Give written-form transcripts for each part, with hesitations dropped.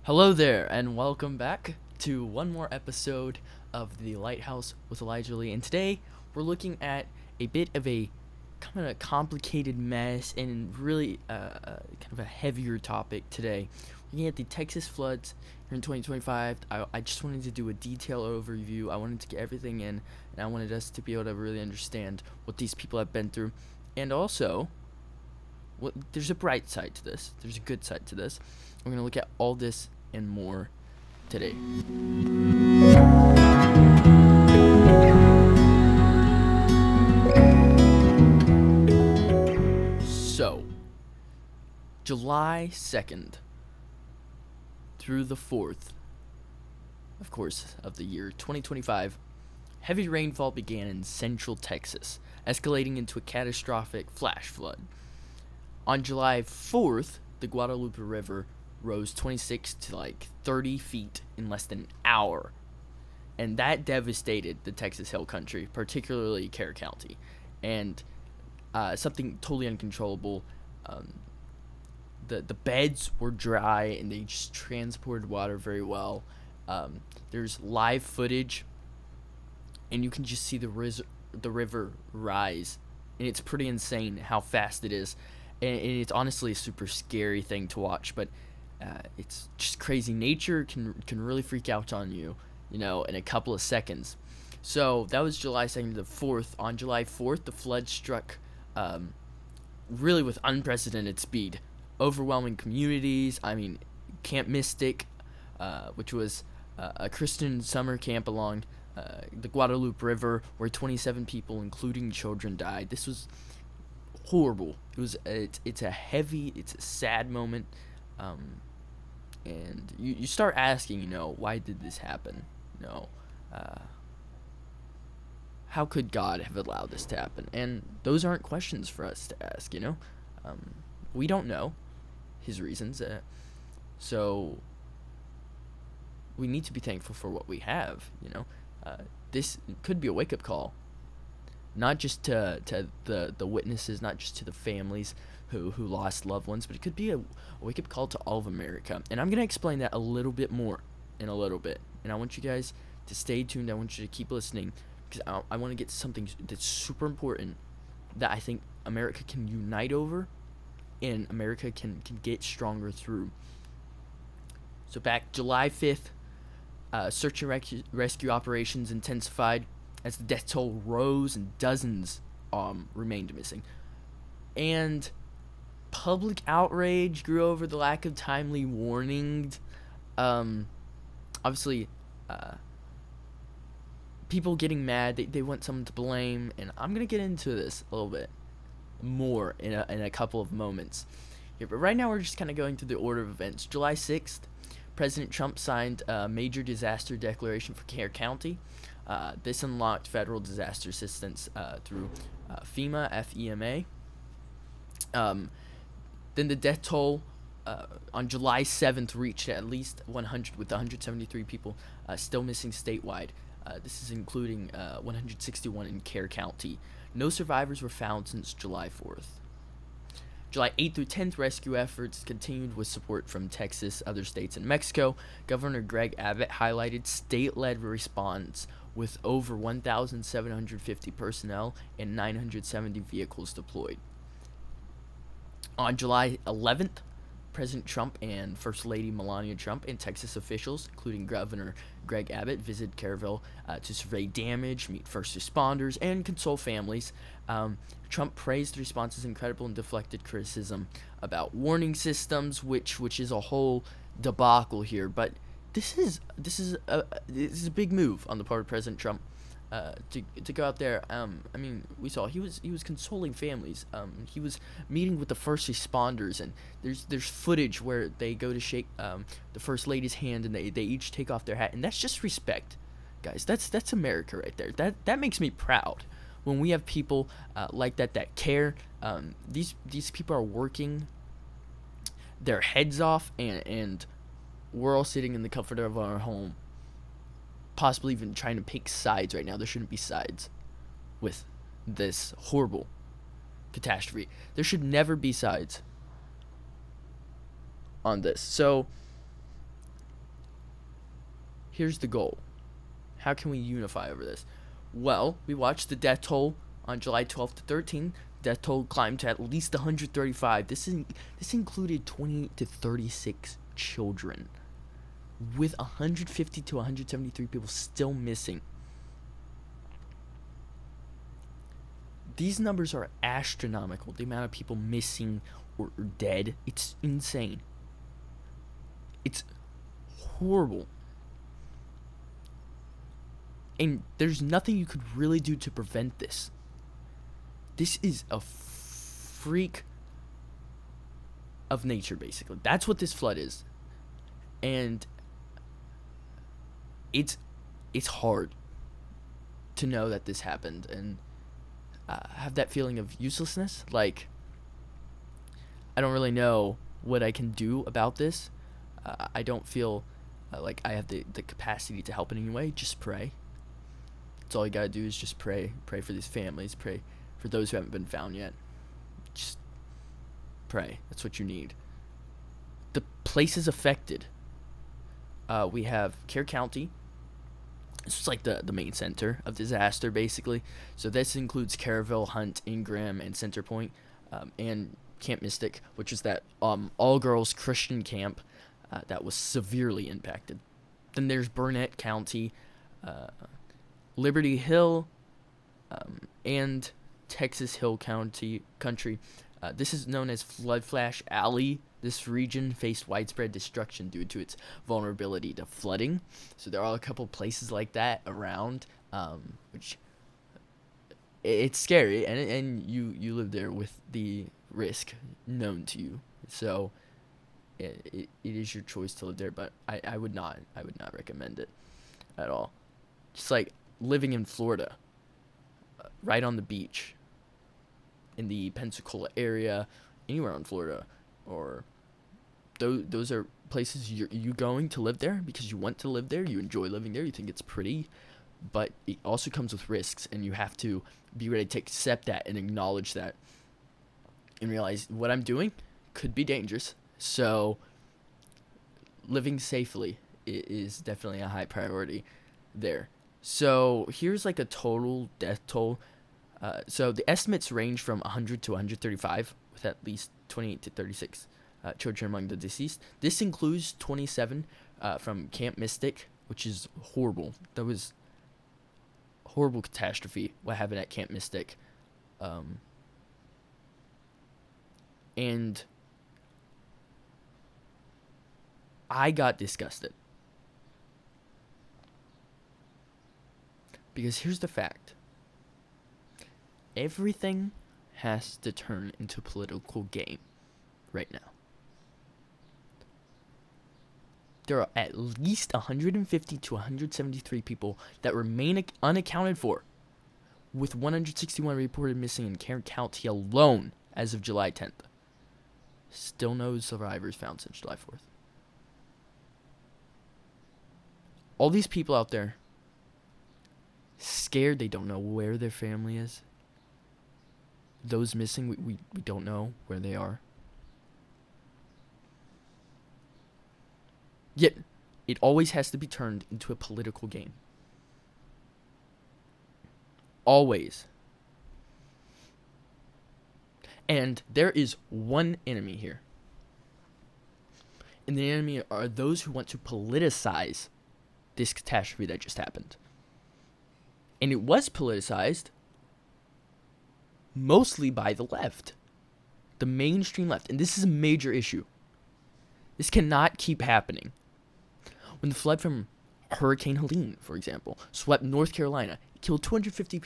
Hello there, and welcome back to one more episode of The Lighthouse with Elijah Lee. And today we're looking at a bit of a kind of complicated mess and really kind of a heavier topic today. Looking at the Texas floods here in 2025. I just wanted to do a detailed overview. I wanted to get everything in, and I wanted us to be able to really understand what these people have been through. And also, there's a bright side to this. There's a good side to this. We're going to look at all this and more today. So, July 2nd through the 4th, of course, of the year 2025, heavy rainfall began in central Texas, escalating into a catastrophic flash flood. On July 4th, the Guadalupe River rose 26 to 30 feet in less than an hour. And that devastated the Texas Hill Country, particularly Kerr County. And something totally uncontrollable. The beds were dry and they just transported water very well. There's live footage, and you can just see the river rise. And it's pretty insane how fast it is. And it's honestly a super scary thing to watch, but it's just crazy. Nature can really freak out on you, in a couple of seconds. So that was July 2nd to the 4th. On July 4th, the flood struck really with unprecedented speed, overwhelming communities. Camp Mystic, which was a Christian summer camp along the Guadalupe River, where 27 people, including children, died. This was horrible. It's a sad moment. And you start asking, why did this happen? How could God have allowed this to happen? And those aren't questions for us to ask, we don't know his reasons. So we need to be thankful for what we have, this could be a wake-up call, not just to the witnesses, not just to the families who lost loved ones, but it could be a wake-up call to all of America. And I'm going to explain that a little bit more in a little bit. And I want you guys to stay tuned. I want you to keep listening, because I want to get to something that's super important that I think America can unite over and America can get stronger through. So back July 5th, search and rescue operations intensified as the death toll rose and dozens remained missing. And public outrage grew over the lack of timely warnings. Obviously, people getting mad, they want someone to blame, and I'm going to get into this a little bit more in a couple of moments here. But right now we're just kind of going through the order of events. July 6th, President Trump signed a major disaster declaration for Kerr County. This unlocked federal disaster assistance through FEMA, FEMA. Then the death toll on July 7th reached at least 100, with 173 people still missing statewide. This is including 161 in Kerr County. No survivors were found since July 4th. July 8th through 10th, rescue efforts continued with support from Texas, other states, and Mexico. Governor Greg Abbott highlighted state-led response with over 1,750 personnel and 970 vehicles deployed. On July 11th, President Trump and First Lady Melania Trump and Texas officials, including Governor Greg Abbott, visited Kerrville to survey damage, meet first responders, and console families. Trump praised the response as incredible and deflected criticism about warning systems, which is a whole debacle here. But this is a big move on the part of President Trump to go out there. We saw he was consoling families. He was meeting with the first responders, and there's footage where they go to shake the First Lady's hand, and they each take off their hat, and that's just respect, guys. That's America right there. That makes me proud when we have people like that care. These people are working their heads off, and we're all sitting in the comfort of our home, possibly even trying to pick sides right now. There shouldn't be sides with this horrible catastrophe. There should never be sides on this. So here's the goal. How can we unify over this? Well, we watched the death toll on July 12th to 13th. Death toll climbed to at least 135. This included 28 to 36 children, with 150 to 173 people still missing. These numbers are astronomical. The amount of people missing or dead, it's insane. It's horrible. And there's nothing you could really do to prevent this. This is a freak of nature, basically. That's what this flood is. And it's hard to know that this happened and have that feeling of uselessness. Like, I don't really know what I can do about this. I don't feel like I have the capacity to help in any way. Just pray. That's all you gotta do is just pray. Pray for these families. Pray for those who haven't been found yet. Just pray. That's what you need. The places affected. We have Kerr County. This is like the main center of disaster, basically. So this includes Caryville, Hunt, Ingram, and Center Point, and Camp Mystic, which is that all-girls Christian camp that was severely impacted. Then there's Burnett County, Liberty Hill, and Texas Hill Country. This is known as Flood Flash Alley. This region faced widespread destruction due to its vulnerability to flooding. So there are a couple places like that around, which it's scary, and you live there with the risk known to you. So it is your choice to live there, but I would not recommend it at all. Just like living in Florida, right on the beach, in the Pensacola area, anywhere in Florida, or those are places you going to live there because you want to live there, you enjoy living there, you think it's pretty, but it also comes with risks, and you have to be ready to accept that and acknowledge that and realize what I'm doing could be dangerous. So living safely is definitely a high priority there. So here's like a total death toll. So the estimates range from 100 to 135, with at least 28 to 36 children among the deceased. This includes 27 from Camp Mystic, which is horrible. That was horrible catastrophe, what happened at Camp Mystic. And I got disgusted. Because here's the fact. Everything has to turn into a political game right now. There are at least 150 to 173 people that remain unaccounted for, with 161 reported missing in Kerr County alone as of July 10th. Still no survivors found since July 4th. All these people out there, scared, they don't know where their family is. Those missing, we don't know where they are. Yet, it always has to be turned into a political game. Always. And there is one enemy here. And the enemy are those who want to politicize this catastrophe that just happened. And it was politicized mostly by the left. The mainstream left. And this is a major issue. This cannot keep happening. When the flood from Hurricane Helene, for example, swept North Carolina, it killed 250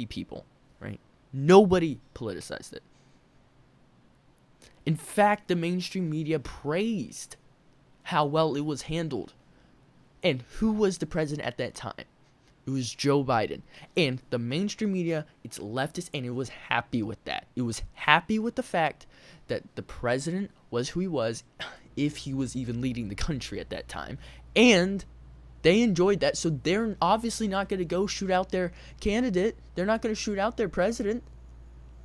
people, right? Nobody politicized it. In fact, the mainstream media praised how well it was handled. And who was the president at that time? It was Joe Biden. And the mainstream media, it's leftist, and it was happy with that. It was happy with the fact that the president was who he was, if he was even leading the country at that time. And they enjoyed that, so they're obviously not going to go shoot out their candidate. They're not going to shoot out their president.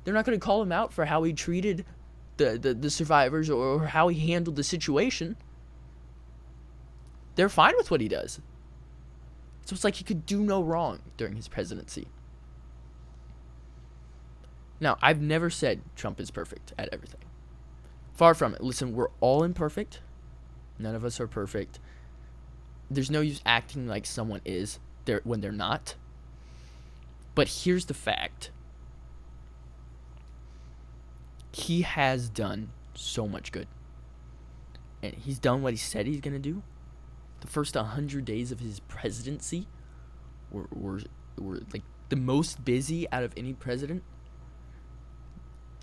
They're not going to call him out for how he treated the survivors or how he handled the situation. They're fine with what he does. So it's like he could do no wrong during his presidency. Now, I've never said Trump is perfect at everything. Far from it. Listen, we're all imperfect. None of us are perfect. There's no use acting like someone is there when they're not. But here's the fact. He has done so much good. And he's done what he said he's going to do. The first 100 days of his presidency were like the most busy out of any president.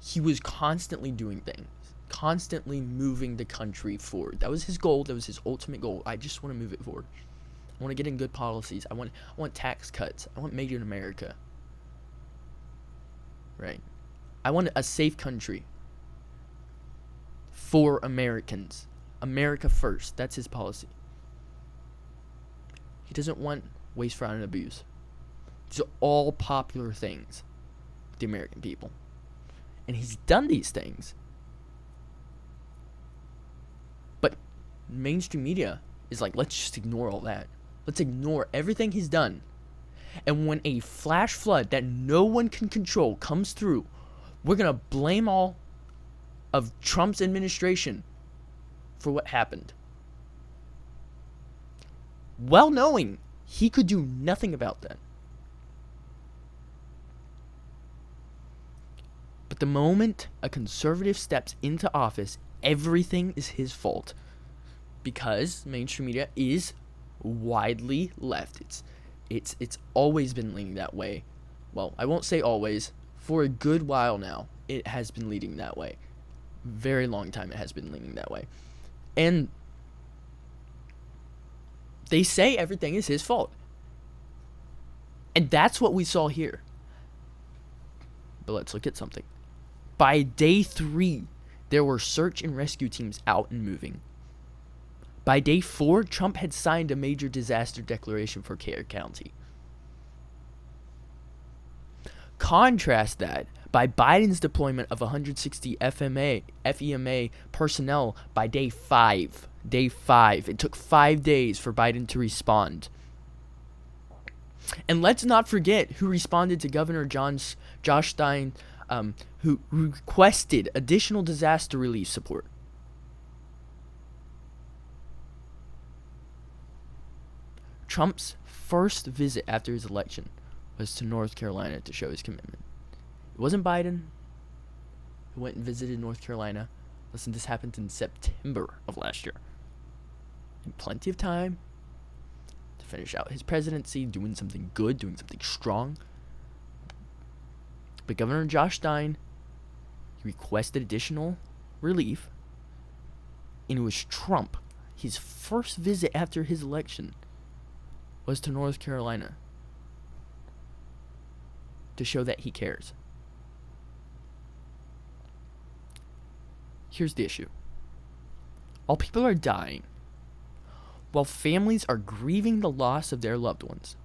He was constantly doing things, constantly moving the country forward. That was his goal. That was his ultimate goal. I just want to move it forward. I want to get in good policies. I want tax cuts. I want made in America. Right? I want a safe country for Americans. America first. That's his policy. He doesn't want waste, fraud, and abuse. These are all popular things with the American people. And he's done these things. But mainstream media is like, let's just ignore all that. Let's ignore everything he's done. And when a flash flood that no one can control comes through, we're going to blame all of Trump's administration for what happened. Well knowing he could do nothing about that. But the moment a conservative steps into office, everything is his fault. Because mainstream media is widely left. It's always been leaning that way. Well, I won't say always. For a good while now, it has been leading that way. Very long time it has been leaning that way. And they say everything is his fault. And that's what we saw here. But let's look at something. By day 3, there were search and rescue teams out and moving. By day 4, Trump had signed a major disaster declaration for Kerr County. Contrast that by Biden's deployment of 160 FEMA personnel by day 5. Day 5. It took 5 days for Biden to respond. And let's not forget who responded to Governor Josh Stein, who requested additional disaster relief support. Trump's first visit after his election was to North Carolina to show his commitment. It wasn't Biden who went and visited North Carolina. Listen, this happened in September of last year. And plenty of time to finish out his presidency, doing something good, doing something strong. But Governor Josh Stein, he requested additional relief, and it was Trump. His first visit after his election was to North Carolina to show that he cares. Here's the issue. While people are dying, while families are grieving the loss of their loved ones,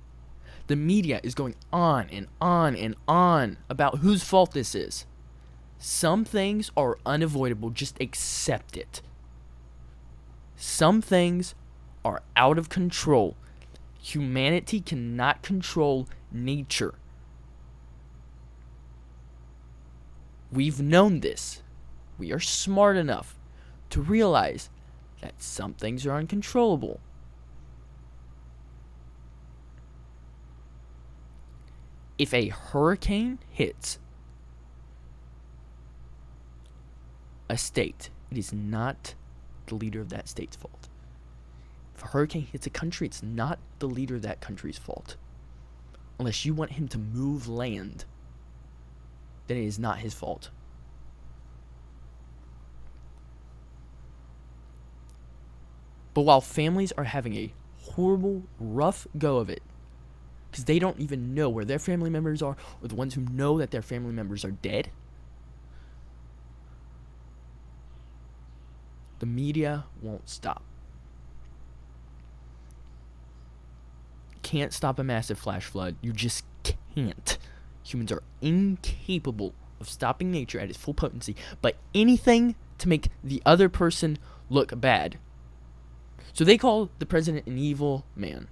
the media is going on and on and on about whose fault this is. Some things are unavoidable. Just accept it. Some things are out of control. Humanity cannot control nature. We've known this. We are smart enough to realize that some things are uncontrollable. If a hurricane hits a state, it is not the leader of that state's fault. If a hurricane hits a country, it's not the leader of that country's fault. Unless you want him to move land, then it is not his fault. But while families are having a horrible, rough go of it, because they don't even know where their family members are, or the ones who know that their family members are dead, the media won't stop. Can't stop a massive flash flood. You just can't. Humans are incapable of stopping nature at its full potency, but anything to make the other person look bad. So they call the president an evil man.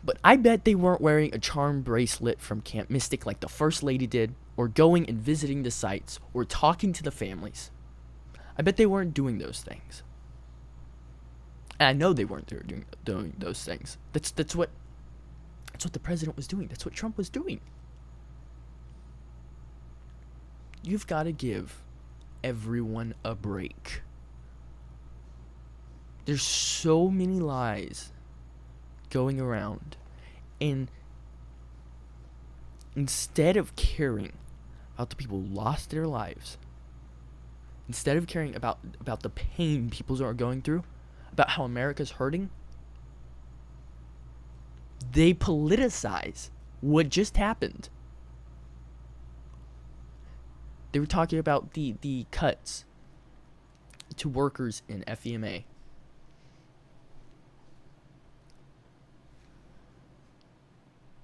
But I bet they weren't wearing a charm bracelet from Camp Mystic like the First Lady did, or going and visiting the sites, or talking to the families. I bet they weren't doing those things. And I know they weren't doing those things. That's what the president was doing. That's what Trump was doing. You've got to give everyone a break. There's so many lies going around, and instead of caring about the people who lost their lives, instead of caring about the pain people are going through, about how America's hurting, they politicize what just happened. They were talking about the cuts to workers in FEMA.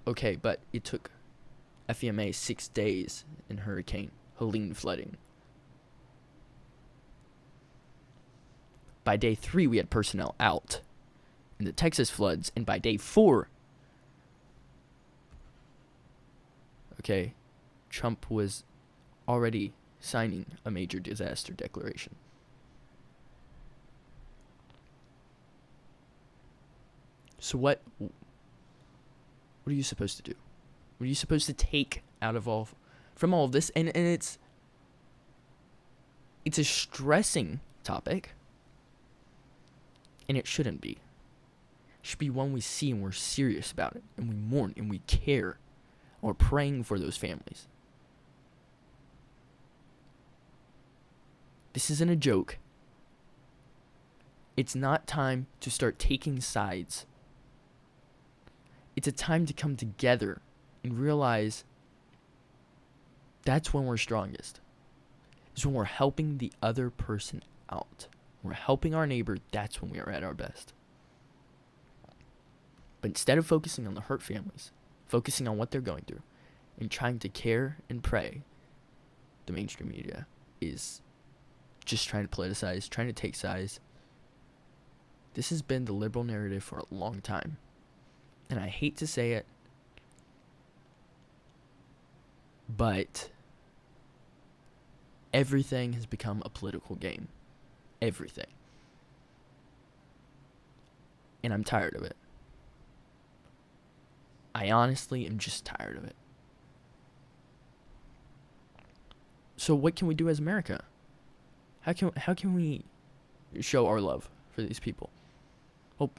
Okay, but it took FEMA 6 days in Hurricane Helene flooding. By day 3, we had personnel out in the Texas floods, and by day 4, okay, Trump was already signing a major disaster declaration. So what are you supposed to do? What are you supposed to take out of from all of this? And it's a stressing topic, and it shouldn't be. It should be one we see and we're serious about it, and we mourn and we care, and we're praying for those families. This isn't a joke. It's not time to start taking sides. It's a time to come together and realize that's when we're strongest. It's when we're helping the other person out. We're helping our neighbor. That's when we are at our best. But instead of focusing on the hurt families, focusing on what they're going through, and trying to care and pray, the mainstream media is just trying to politicize, trying to take sides. This has been the liberal narrative for a long time. And I hate to say it, but everything has become a political game. Everything. And I'm tired of it. I honestly am just tired of it. So what can we do as America? How can we show our love for these people? Well,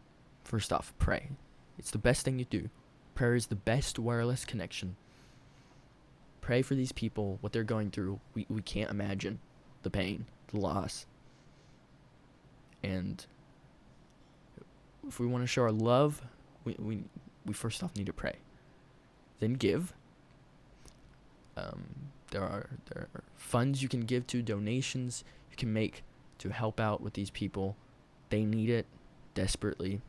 first off, pray. It's the best thing you do. Prayer is the best wireless connection. Pray for these people, what they're going through. We can't imagine the pain, the loss. And if we want to show our love, we first off need to pray. Then give. There are funds you can give to, donations you can make to help out with these people. They need it desperately.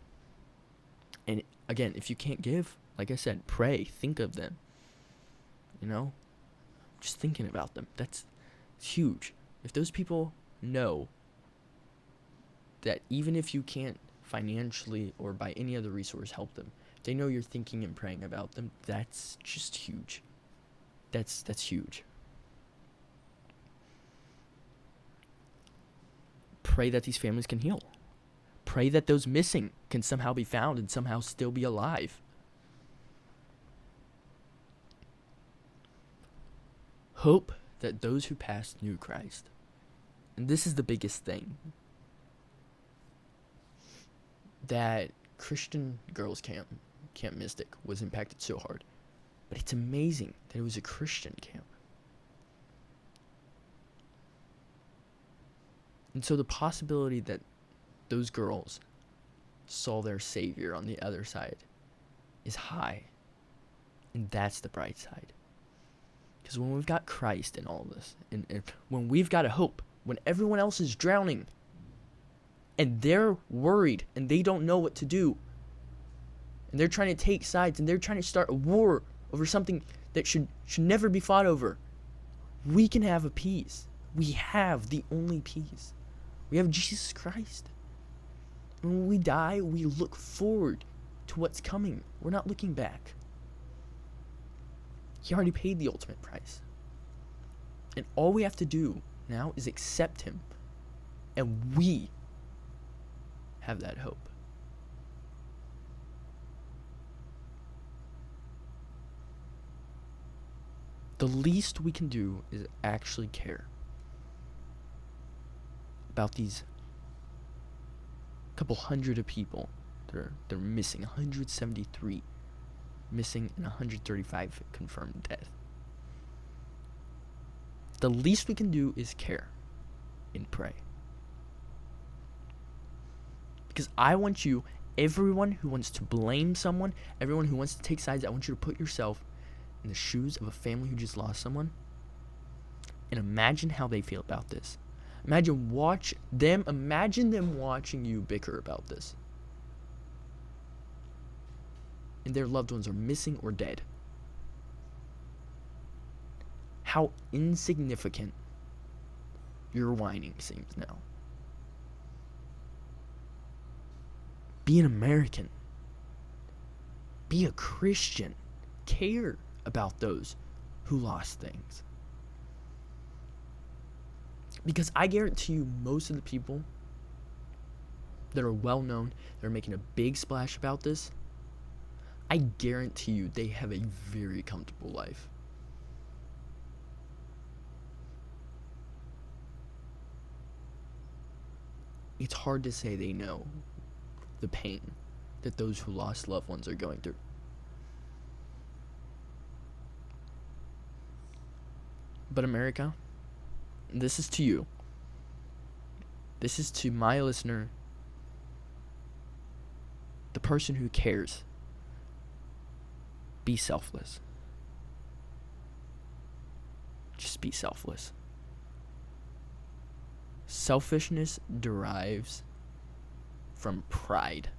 And again, if you can't give, like I said, pray, think of them. You know, just thinking about them. That's huge. If those people know that even if you can't financially or by any other resource help them, they know you're thinking and praying about them, that's just huge. That's huge. Pray that these families can heal. Pray that those missing can somehow be found and somehow still be alive. Hope that those who passed knew Christ. And this is the biggest thing. That Christian girls' camp Mystic, was impacted so hard. But it's amazing that it was a Christian camp. And so the possibility that those girls saw their Savior on the other side is high. And that's the bright side. Because when we've got Christ in all of this, and when we've got a hope, when everyone else is drowning, and they're worried, and they don't know what to do, and they're trying to take sides, and they're trying to start a war over something that should never be fought over, we can have a peace. We have the only peace. We have Jesus Christ. When we die, we look forward to what's coming. We're not looking back. He already paid the ultimate price. And all we have to do now is accept him. And we have that hope. The least we can do is actually care about these couple hundred of people that are missing. 173 missing and 135 confirmed dead. The least we can do is care and pray. Because I want you, everyone who wants to blame someone, everyone who wants to take sides, I want you to put yourself in the shoes of a family who just lost someone and imagine how they feel about this. Imagine them watching you bicker about this. And their loved ones are missing or dead. How insignificant your whining seems now. Be an American. Be a Christian. Care about those who lost things. Because I guarantee you, most of the people that are well known, that are making a big splash about this, I guarantee you they have a very comfortable life. It's hard to say they know the pain that those who lost loved ones are going through. But America, this is to you. This is to my listener, the person who cares. Be selfless. Just be selfless. Selfishness derives from pride.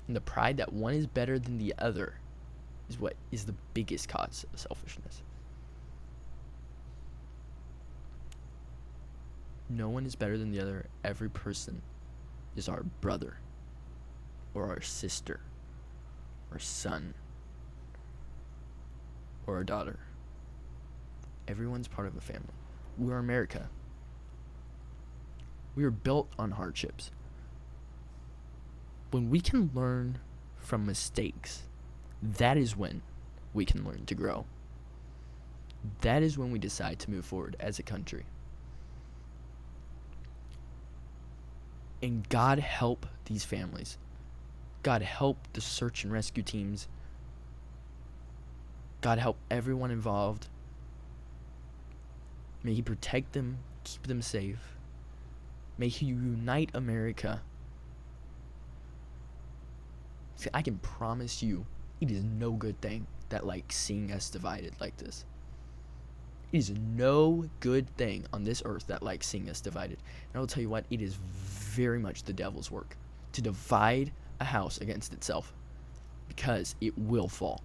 And the pride that one is better than the other is what is the biggest cause of selfishness. No one is better than the other. Every person is our brother or our sister or son or a daughter. Everyone's part of a family. We're America. We are built on hardships. When we can learn from mistakes, that is when we can learn to grow. That is when we decide to move forward as a country. And God help these families. God help the search and rescue teams. God help everyone involved. May He protect them, keep them safe. May He unite America. See, I can promise you, it is no good thing that seeing us divided like this. It is no good thing on this earth that seeing us divided. And I will tell you what, it is very much the devil's work to divide a house against itself, because it will fall.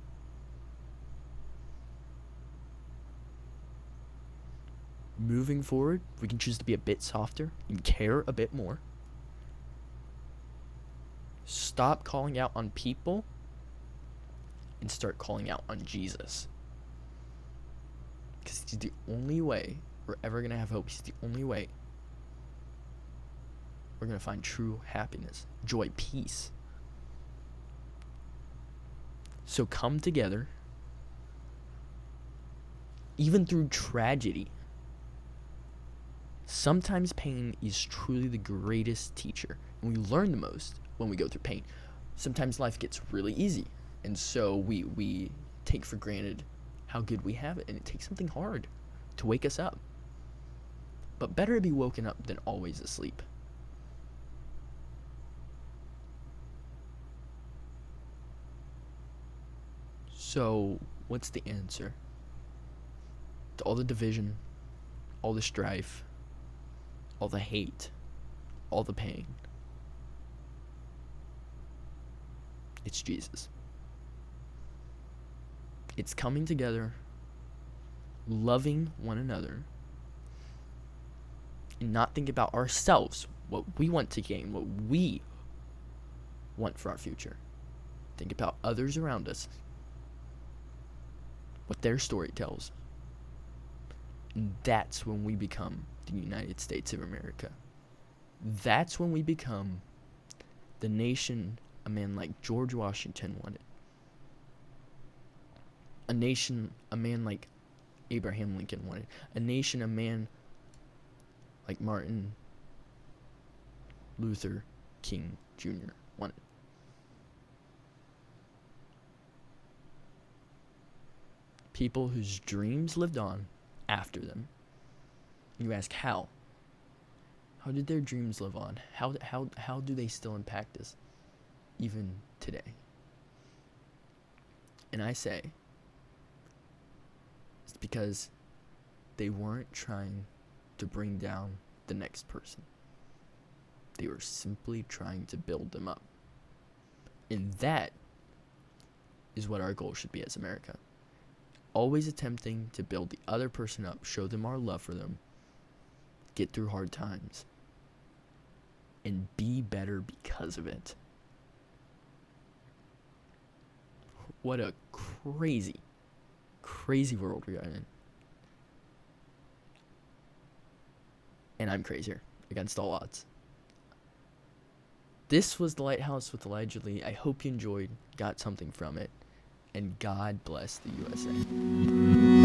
Moving forward, we can choose to be a bit softer and care a bit more. Stop calling out on people and start calling out on Jesus. Because He's the only way we're ever going to have hope. He's the only way we're going to find true happiness, joy, peace. So come together, even through tragedy. Sometimes pain is truly the greatest teacher, and we learn the most when we go through pain. Sometimes life gets really easy, and so we take for granted how good we have it, and it takes something hard to wake us up. But better to be woken up than always asleep. So, what's the answer to all the division, all the strife, all the hate, all the pain? It's Jesus. It's coming together, loving one another, and not think about ourselves, what we want to gain, what we want for our future. Think about others around us, what their story tells. And that's when we become the United States of America. That's when we become the nation a man like George Washington wanted. A nation a man like Abraham Lincoln wanted. A nation a man like Martin Luther King Jr. wanted. People whose dreams lived on after them. You ask how? How did their dreams live on? How do they still impact us even today? And I say it's because they weren't trying to bring down the next person. They were simply trying to build them up. And that is what our goal should be as America. Always attempting to build the other person up, show them our love for them, get through hard times, and be better because of it. What a crazy, crazy world we are in. And I'm crazier, against all odds. This was The Lighthouse with Elijah Lee. I hope you enjoyed, got something from it, and God bless the USA.